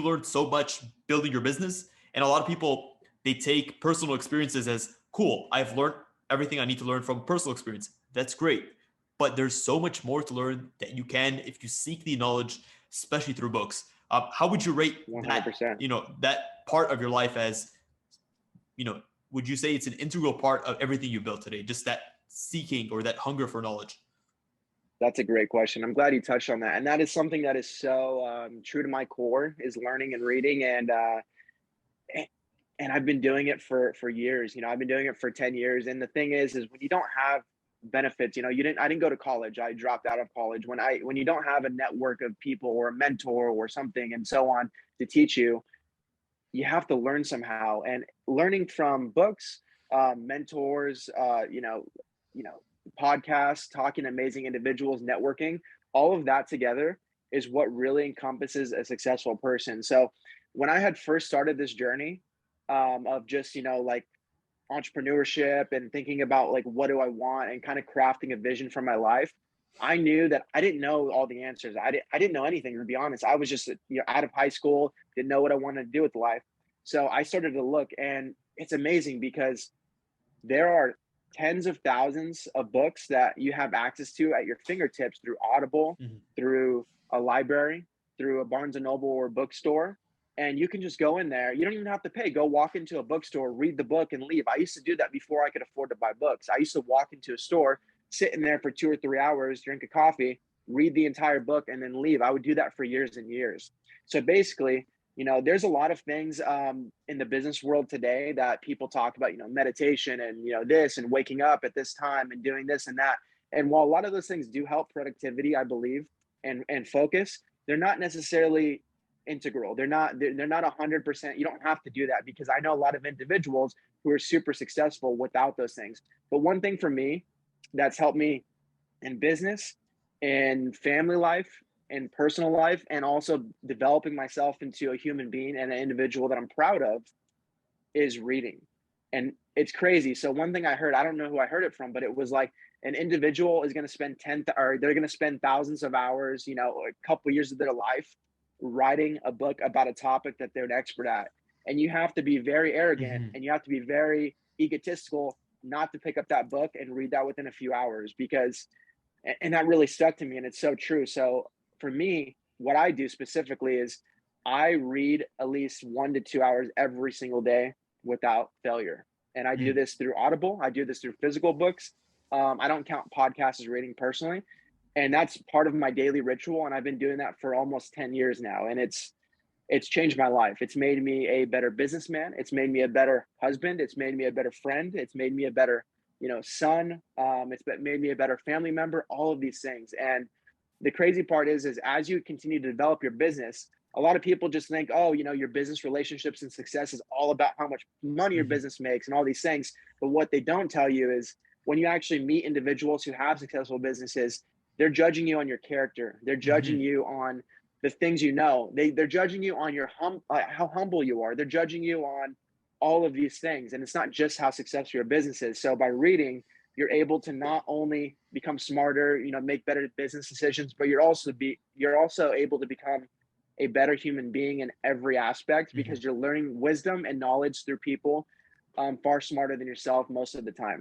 learned so much building your business. And a lot of people, they take personal experiences as cool. I've learned everything I need to learn from personal experience. That's great. But there's so much more to learn that you can if you seek the knowledge, especially through books. How would you rate that, 100%. that part of your life as, would you say it's an integral part of everything you built today? Just that seeking or that hunger for knowledge? That's a great question. I'm glad you touched on that. And that is something that is so true to my core is learning and reading. A- and I've been doing it for years. I've been doing it for 10 years. And the thing is when you don't have benefits, I didn't go to college. I dropped out of college. When you don't have a network of people or a mentor or something and so on to teach you, you have to learn somehow. And learning from books, mentors, you know, podcasts, talking to amazing individuals, networking, all of that together is what really encompasses a successful person. So when I had first started this journey of just, like entrepreneurship and thinking about like what do I want and kind of crafting a vision for my life, I knew that I didn't know all the answers. I didn't know anything, to be honest. I was just out of high school, didn't know what I wanted to do with life. So I started to look, and it's amazing because there are tens of thousands of books that you have access to at your fingertips through Audible, Mhm. through a library, through a Barnes and Noble or bookstore. And you can just go in there. You don't even have to pay. Go walk into a bookstore, read the book, and leave. I used to do that before I could afford to buy books. I used to walk into a store, sit in there for 2 or 3 hours, drink a coffee, read the entire book, and then leave. I would do that for years and years. So basically, there's a lot of things in the business world today that people talk about, meditation and, this and waking up at this time and doing this and that. And while a lot of those things do help productivity, I believe, and focus, they're not necessarily integral. They're not 100%. You don't have to do that, because I know a lot of individuals who are super successful without those things. But one thing for me that's helped me in business, in family life, in personal life, and also developing myself into a human being and an individual that I'm proud of is reading. And it's crazy. So one thing I heard, I don't know who I heard it from, but it was like an individual is going to spend or they're going to spend thousands of hours, a couple of years of their life writing a book about a topic that they're an expert at. And you have to be very arrogant Mhm. and you have to be very egotistical not to pick up that book and read that within a few hours, because and that really stuck to me, and it's so true. So for me, what I do specifically is I read at least 1 to 2 hours every single day without failure. And I do Mhm. this through Audible. I do this through physical books. I don't count podcasts as reading personally. And that's part of my daily ritual. And I've been doing that for almost 10 years now. And it's changed my life. It's made me a better businessman. It's made me a better husband. It's made me a better friend. It's made me a better, son. Made me a better family member. All of these things. And the crazy part is as you continue to develop your business, a lot of people just think, oh, your business relationships and success is all about how much money your Mhm. business makes and all these things. But what they don't tell you is when you actually meet individuals who have successful businesses, they're judging you on your character. They're judging Mhm. you on the things you know. They're judging you on how humble you are. They're judging you on all of these things, and it's not just how successful your business is. So by reading, you're able to not only become smarter, make better business decisions, but you're also able to become a better human being in every aspect, Mhm. because you're learning wisdom and knowledge through people far smarter than yourself most of the time.